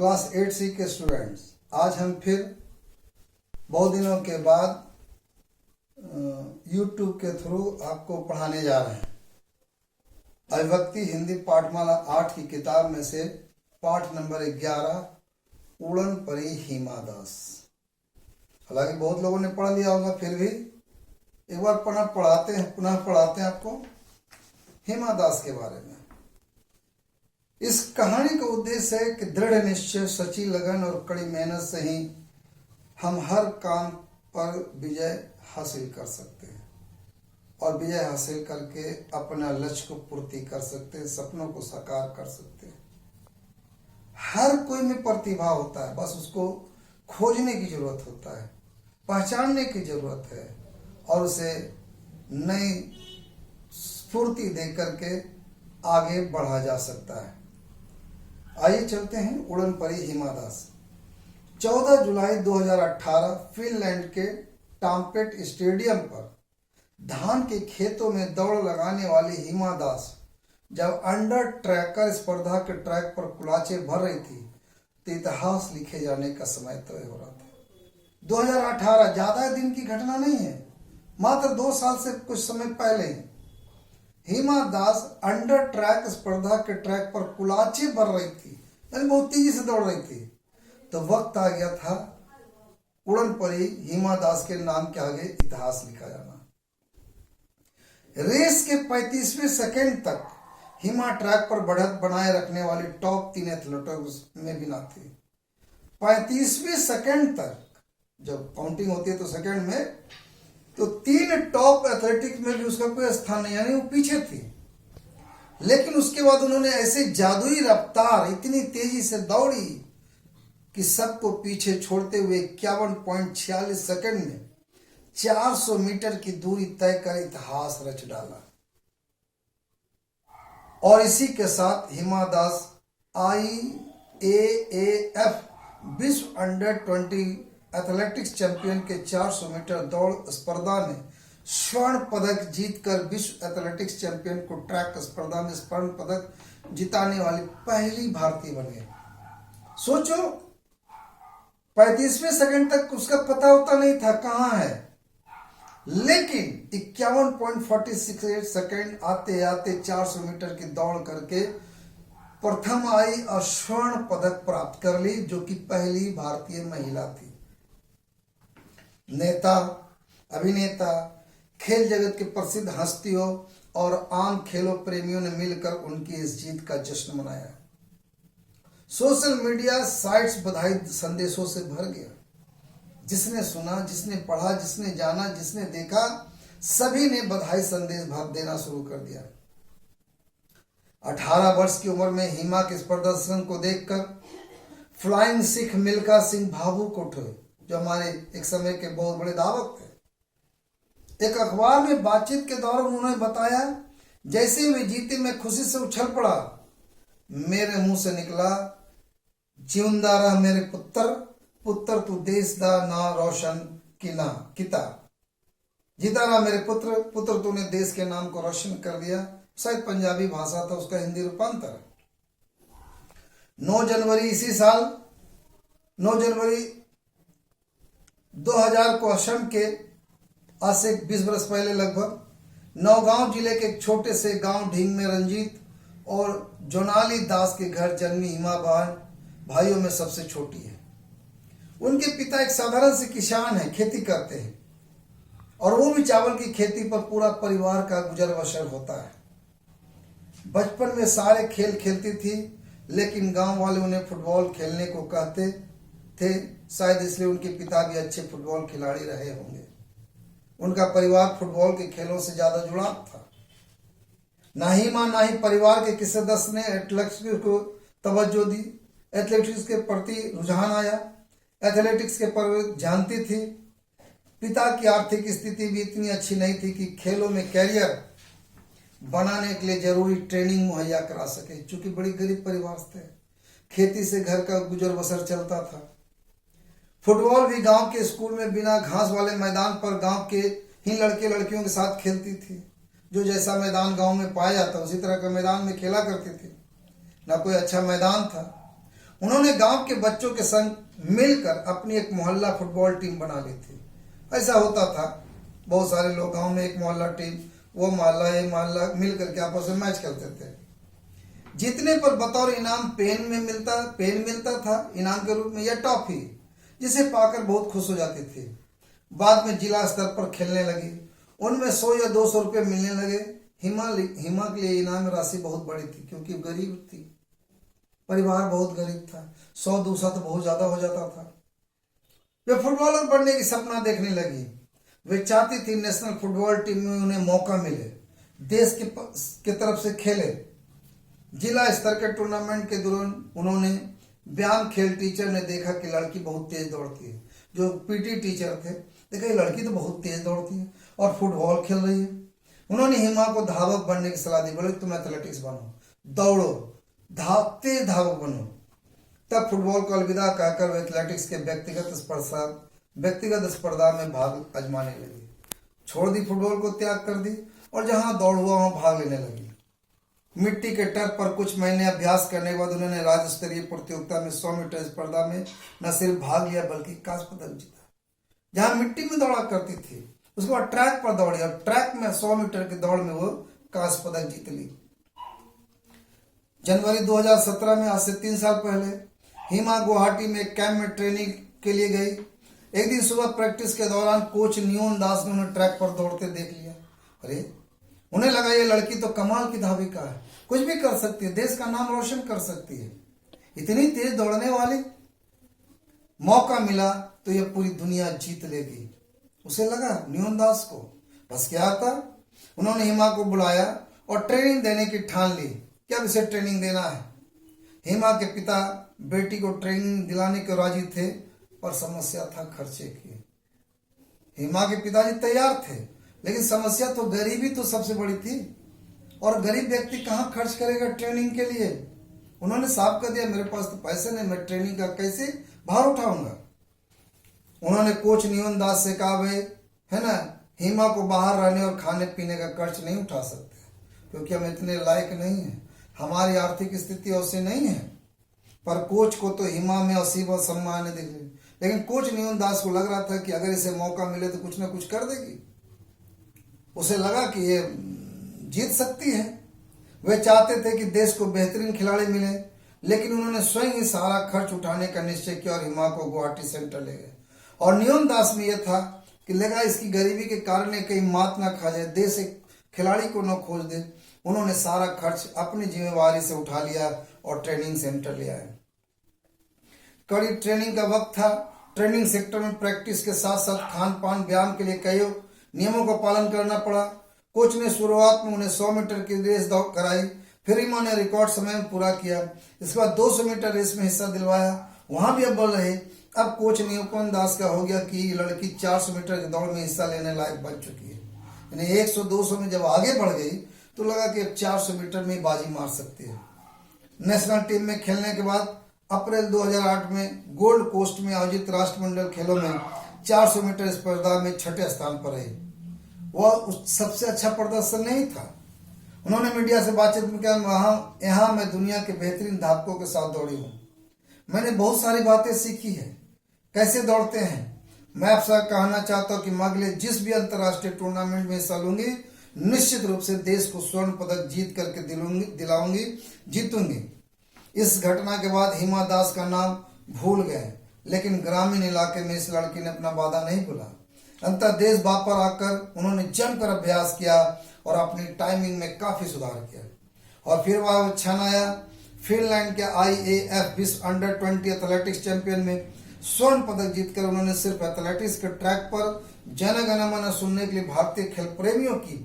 Class 8C के students, आज हम फिर बहुत दिनों के बाद YouTube के थ्रू आपको पढ़ाने जा रहे हैं। अभिव्यक्ति हिंदी पाठमाला 8 की किताब में से पाठ नंबर 11 उड़न परी हिमा दास। हालांकि बहुत लोगों ने पढ़ लिया होगा, फिर भी एक बार पुनः पढ़ाते हैं आपको हिमा दास के बारे में। इस कहानी का उद्देश्य है कि दृढ़ निश्चय, सच्ची लगन और कड़ी मेहनत से ही हम हर काम पर विजय हासिल कर सकते हैं और विजय हासिल करके अपना लक्ष्य को पूर्ति कर सकते हैं, सपनों को साकार कर सकते हैं। हर कोई में प्रतिभा होता है, बस उसको खोजने की जरूरत होता है, पहचानने की जरूरत है और उसे नई स्फूर्ति दे करके आगे बढ़ा जा सकता है। आइए चलते हैं उड़न परी हिमा दास। 14 जुलाई 2018 फिनलैंड के टाम्पेट स्टेडियम पर धान के खेतों में दौड़ लगाने वाली हिमा दास जब अंडर ट्रैकर स्पर्धा के ट्रैक पर कुलाचे भर रही थी तो इतिहास लिखे जाने का समय तय हो रहा था। 2018 ज्यादा दिन की घटना नहीं है, मात्र 2 साल से कुछ समय पहले ही हिमा दास अंडर ट्रैक स्पर्धा के ट्रैक पर कुलाचे भर रही थी, यानी बहुत तेजी से दौड़ रही थी। तो वक्त आ गया था उड़न परी हिमा दास के नाम के आगे इतिहास लिखा जाना। रेस के 35वें सेकंड तक हिमा ट्रैक पर बढ़त बनाए रखने वाली टॉप 3 एथलीटों में भी ना थी। 35वें सेकंड तक जब काउंटिंग होती है तो सेकंड में, तो 3 टॉप एथलेटिक्स में भी उसका कोई स्थान नहीं, यानी वो पीछे थी। लेकिन उसके बाद उन्होंने ऐसे जादुई रफ्तार इतनी तेजी से दौड़ी कि सबको पीछे छोड़ते हुए 51.46 सेकंड में 400 मीटर की दूरी तय कर इतिहास रच डाला। और इसी के साथ हिमा दास IAAF विश्व अंडर 20 एथलेटिक्स चैंपियन के 400 मीटर दौड़ स्पर्धा में स्वर्ण पदक जीतकर विश्व एथलेटिक्स चैंपियन को ट्रैक स्पर्धा में स्वर्ण पदक जिताने वाली पहली भारतीय बन गई। सोचो, 35वें सेकंड तक उसका पता होता नहीं था कहां है, लेकिन 51.46 सेकंड आते आते 400 मीटर की दौड़ करके प्रथम आई और स्वर्ण पदक प्राप्त कर ली, जो कि पहली भारतीय महिला थी। नेता, अभिनेता, खेल जगत के प्रसिद्ध हस्तियों और आम खेलों प्रेमियों ने मिलकर उनकी इस जीत का जश्न मनाया। सोशल मीडिया साइट्स बधाई संदेशों से भर गया। जिसने सुना, जिसने पढ़ा, जिसने जाना, जिसने देखा, सभी ने बधाई संदेश देना शुरू कर दिया। 18 वर्ष की उम्र में हिमा के इस प्रदर्शन को देखकर फ्लाइंग सिख मिल्खा सिंह भावुक उठे, जो हमारे एक समय के बहुत बड़े धावक थे। एक अखबार में बातचीत के दौरान उन्होंने बताया, जैसे ही मैं जीते मैं खुशी से उछल पड़ा। मेरे मुंह से निकला, जिंदा रह मेरे पुत्र, पुत्र तू देश दा ना रोशन किता। जीता रहा मेरे पुत्र, पुत्र तूने देश के नाम को रोशन कर दिया। शायद पंजाबी भाषा था उसका हिंदी रूपांतर। 9 जनवरी इसी साल 9 जनवरी 2000 को असम के आज से 20 वर्ष पहले लगभग नौगांव जिले के एक छोटे से गांव ढींग में रंजीत और जोनाली दास के घर जन्मी हिमा बहन भाइयों में सबसे छोटी है। उनके पिता एक साधारण से किसान हैं, खेती करते हैं और वो भी चावल की खेती पर पूरा परिवार का गुजर बसर होता है। बचपन में सारे खेल खेलती थी, लेकिन गांव वाले उन्हें फुटबॉल खेलने को कहते थे, शायद इसलिए उनके पिता भी अच्छे फुटबॉल खिलाड़ी रहे होंगे। उनका परिवार फुटबॉल के खेलों से ज्यादा जुड़ाव था। ना ही मां ना ही परिवार के किसी सदस्य ने एथलेटिक्स को तवज्जो दी। एथलेटिक्स के प्रति रुझान आया, एथलेटिक्स के पर जानती थी। पिता की आर्थिक स्थिति भी इतनी अच्छी नहीं थी कि खेलों में कैरियर बनाने के लिए जरूरी ट्रेनिंग मुहैया करा सके। चूंकि बड़ी गरीब परिवार थे, खेती से घर का गुजर बसर चलता था। फुटबॉल भी गांव के स्कूल में बिना घास वाले मैदान पर गांव के ही लड़के लड़कियों के साथ खेलती थी। जो जैसा मैदान गांव में पाया जाता उसी तरह का मैदान में खेला करती थी। ना कोई अच्छा मैदान था। उन्होंने गांव के बच्चों के संग मिलकर अपनी एक मोहल्ला फुटबॉल टीम बना ली थी। ऐसा होता था, बहुत सारे लोग गांव में एक मोहल्ला टीम, वो मोहल्ला ये मोहल्ला मिल करके आपस में मैच खेलते थे। जीतने पर बतौर इनाम पेन मिलता था इनाम के रूप में, या टॉफी, जिसे पाकर बहुत खुश हो जाती थी। बाद में जिला स्तर पर खेलने लगी, उनमें 100 या 200 रुपये मिलने लगे। हिमा के लिए इनाम राशि बहुत बड़ी थी, क्योंकि गरीब थी, परिवार बहुत गरीब था। 100-200 तो बहुत ज्यादा हो जाता था। वे फुटबॉलर बनने की सपना देखने लगी। वे चाहती थी नेशनल फुटबॉल टीम में उन्हें मौका मिले, देश की तरफ से खेले। जिला स्तर के टूर्नामेंट के दौरान उन्होंने व्यायाम खेल टीचर ने देखा कि लड़की बहुत तेज दौड़ती है। जो पीटी टीचर थे, देखा ये लड़की तो बहुत तेज दौड़ती है और फुटबॉल खेल रही है। उन्होंने हिमा को धावक बनने की सलाह दी। बोले तुम एथलेटिक्स बनो, दौड़ो, तेज धावक बनो। तब फुटबॉल को अलविदा कहकर वे एथलेटिक्स के व्यक्तिगत स्पर्धा में भाग आजमाने लगी। छोड़ दी फुटबॉल को, त्याग कर दी, और जहां दौड़ हुआ वहां भाग लेने लगी। मिट्टी के टर्फ पर कुछ महीने अभ्यास करने के बाद उन्होंने राज्य स्तरीय प्रतियोगिता में 100 मीटर स्पर्धा में न सिर्फ भाग लिया बल्कि कांस्य पदक जीता। जहां मिट्टी में दौड़ा करती थी, उसके बाद ट्रैक पर दौड़ी और ट्रैक में 100 मीटर की दौड़ में वो कांस्य पदक जीत ली। जनवरी 2017 में, आज से 3 साल पहले, हिमा गुवाहाटी में एक कैंप में ट्रेनिंग के लिए गई। एक दिन सुबह प्रैक्टिस के दौरान कोच नियोन दास ने उन्हें ट्रैक पर दौड़ते देख लिया। अरे, उन्हें लगा ये लड़की तो कमाल की धाविका है, कुछ भी कर सकती है, देश का नाम रोशन कर सकती है, इतनी तेज दौड़ने वाली। मौका मिला तो ये पूरी दुनिया जीत लेगी, उसे लगा नियोन दास को। बस क्या था, उन्होंने हिमा को बुलाया और ट्रेनिंग देने की ठान ली कि अब इसे ट्रेनिंग देना है। हिमा के पिता बेटी को ट्रेनिंग दिलाने के राजी थे, पर समस्या था खर्चे की। हिमा के पिताजी तैयार थे, लेकिन समस्या तो गरीबी तो सबसे बड़ी थी, और गरीब व्यक्ति कहाँ खर्च करेगा ट्रेनिंग के लिए। उन्होंने साफ कर दिया, मेरे पास तो पैसे नहीं, मैं ट्रेनिंग का कैसे भार उठाऊंगा। उन्होंने कोच नियोन दास से कहा, भाई है ना, हिमा को बाहर रहने और खाने पीने का खर्च नहीं उठा सकते, क्योंकि हम इतने लायक नहीं हैं, हमारी आर्थिक स्थिति उससे नहीं है। पर कोच को तो हिमा में असीम सम्मान दिख रही, लेकिन कोच नियोन दास को लग रहा था कि अगर इसे मौका मिले तो कुछ ना कुछ कर देगी। उसे लगा कि ये जीत सकती है। वे चाहते थे कि देश को बेहतरीन खिलाड़ी मिले, लेकिन उन्होंने स्वयं ही सारा खर्च उठाने का निश्चय किया और हिमा को गुवाहाटी सेंटर ले गए। और नियोन दास में यह था कि लगा इसकी गरीबी के कारण कहीं मात ना खा जाए, देश एक खिलाड़ी को न खोज दे। उन्होंने सारा खर्च अपनी जिम्मेवारी से उठा लिया और ट्रेनिंग सेंटर ले आए। कड़ी ट्रेनिंग का वक्त था। ट्रेनिंग सेक्टर में प्रैक्टिस के साथ साथ खान पान व्यायाम के लिए कई नियमों का पालन करना पड़ा। कोच ने शुरुआत में उन्हें 100 मीटर की रेस दौड़ कराई, फिर हिमा ने रिकॉर्ड समय में पूरा किया। इसके बाद 200 मीटर रेस में हिस्सा दिलवाया, वहां भी अब बोल रहे। अब कोच नियोन दास का हो गया कि लड़की 400 मीटर की दौड़ में हिस्सा लेने लायक बन चुकी है। यानी 100-200 में जब आगे बढ़ गई तो लगा कि अब 400 मीटर में बाजी मार सकती है। नेशनल टीम में खेलने के बाद अप्रैल 2008 में गोल्ड कोस्ट में आयोजित राष्ट्रमंडल खेलों में 400 मीटर स्पर्धा में 6ठे स्थान पर रही। वह सबसे अच्छा प्रदर्शन नहीं था। उन्होंने मीडिया से बातचीत में कहा, यहाँ मैं दुनिया के बेहतरीन धावकों के साथ दौड़ी हूँ, मैंने बहुत सारी बातें सीखी है, कैसे दौड़ते हैं। मैं आपसे कहना चाहता हूँ कि मैं अगले जिस भी अंतर्राष्ट्रीय टूर्नामेंट में हिस्सा लूंगी, निश्चित रूप से देश को स्वर्ण पदक जीत करके जीतूंगी। इस घटना के बाद हिमा दास का नाम भूल गए, लेकिन ग्रामीण इलाके में इस लड़की ने अपना वादा नहीं भूला। अंतर देश वापस आकर उन्होंने जमकर अभ्यास किया और अपनी टाइमिंग में काफी सुधार किया। और फिर वह क्षण आया, फिनलैंड के IAF विश्व अंडर 20 एथलेटिक्स चैंपियन में स्वर्ण पदक जीतकर उन्होंने सिर्फ एथलेटिक्स के ट्रैक पर जन गण मन सुनने के लिए भारतीय खेल प्रेमियों की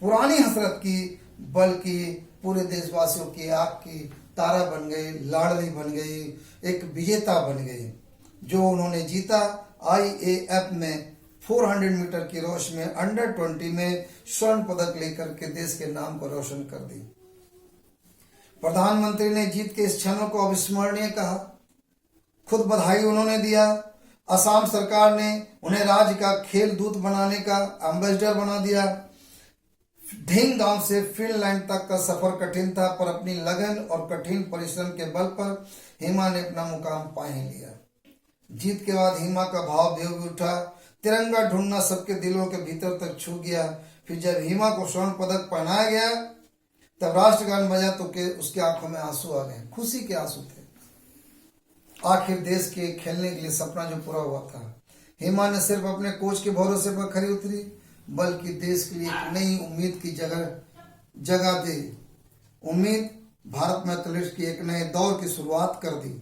पुरानी हसरत की, बल्कि पूरे देशवासियों की आंख की तारा बन गई, लाडली बन गई, एक विजेता बन गई। जो उन्होंने जीता IAF में 400 मीटर की रेस में अंडर 20 में स्वर्ण पदक लेकर के देश के नाम को रोशन कर दी। प्रधानमंत्री ने जीत के इस क्षणों को अविस्मरणीय कहा, खुद बधाई उन्होंने दिया। असम सरकार ने उन्हें राज्य का खेल दूत बनाने का एम्बेसडर बना दिया। ढींग गांव से फिनलैंड तक का सफर कठिन था, पर अपनी लगन और कठिन परिश्रम के बल पर हिमा ने अपना मुकाम पा ही लिया। जीत के बाद हिमा का भाव देव भी उठा। तिरंगा ढूंढना सबके दिलों के भीतर तक छू गया। फिर जब हिमा को स्वर्ण पदक पहनाया गया तब राष्ट्रगान बजा तो उसके आंखों में आंसू आ गए, खुशी के आंसू थे। आखिर देश के खेलने के लिए सपना जो पूरा हुआ था। हिमा ने सिर्फ अपने कोच के भरोसे पर खरी उतरी, बल्कि देश के लिए एक नई उम्मीद की जगह दी। उम्मीद भारत में एथलेटिक्स की एक नए दौर की शुरुआत कर दी।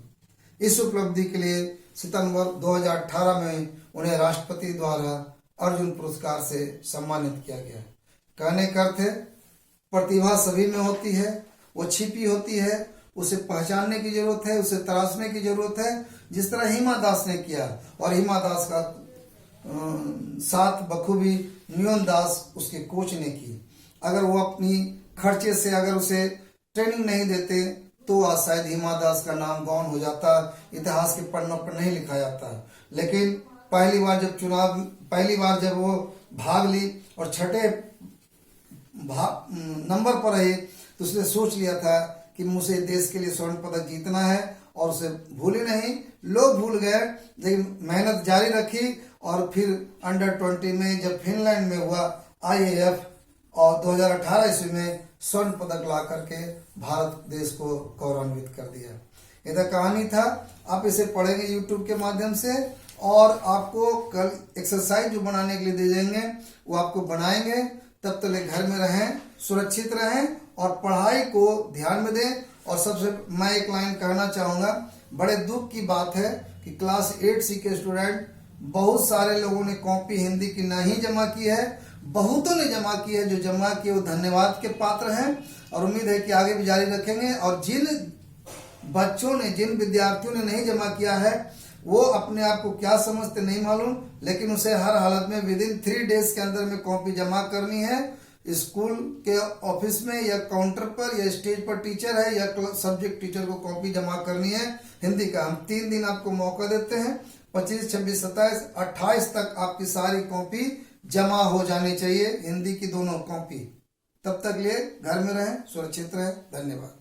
इस उपलब्धि के लिए सितंबर 2018 में उन्हें राष्ट्रपति द्वारा अर्जुन पुरस्कार से सम्मानित किया गया। कहने का अर्थ है, प्रतिभा सभी में होती है, वो छिपी होती है, उसे पहचानने की जरूरत है, उसे तराशने की जरूरत है, जिस तरह हिमा दास ने किया। और हिमा दास का साथ बखूबी न्योन दास उसके कोच ने की। अगर वो अपनी खर्चे से अगर उसे ट्रेनिंग नहीं देते तो आज शायद हिमा दास का नाम गौन हो जाता, इतिहास के पन्नों पर नहीं लिखा जाता। लेकिन पहली बार जब वो भाग ली और छठे नंबर पर रही तो उसने सोच लिया था कि मुझे देश के लिए स्वर्ण पदक जीतना है, और उसे भूले नहीं। लोग भूल गए, लेकिन मेहनत जारी रखी। और फिर अंडर 20 में जब फिनलैंड में हुआ IAF और 2018 ईस्वी में स्वर्ण पदक ला करके भारत देश को गौरवान्वित कर दिया। इधर कहानी था, आप इसे पढ़ेंगे YouTube के माध्यम से, और आपको कल एक्सरसाइज जो बनाने के लिए दे देंगे वो आपको बनाएंगे। तब तक घर में रहें, सुरक्षित रहें और पढ़ाई को ध्यान में दें। और सबसे मैं एक लाइन कहना चाहूँगा, बड़े दुख की बात है कि क्लास 8C के स्टूडेंट बहुत सारे लोगों ने कॉपी हिंदी की नहीं जमा की है, बहुतों ने जमा की है। जो जमा किए वो धन्यवाद के पात्र हैं, और उम्मीद है कि आगे भी जारी रखेंगे। और जिन विद्यार्थियों ने नहीं जमा किया है वो अपने आप को क्या समझते नहीं मालूम, लेकिन उसे हर हालत में विदिन 3 डेज के अंदर में कॉपी जमा करनी है। स्कूल के ऑफिस में या काउंटर पर या स्टेज पर टीचर है या सब्जेक्ट टीचर को कॉपी जमा करनी है हिंदी का। हम 3 दिन आपको मौका देते हैं, 25, 26, 27, 28 तक आपकी सारी कॉपी जमा हो जानी चाहिए, हिंदी की दोनों कॉपी। तब तक लिए घर में रहें, सुरक्षित रहें। धन्यवाद।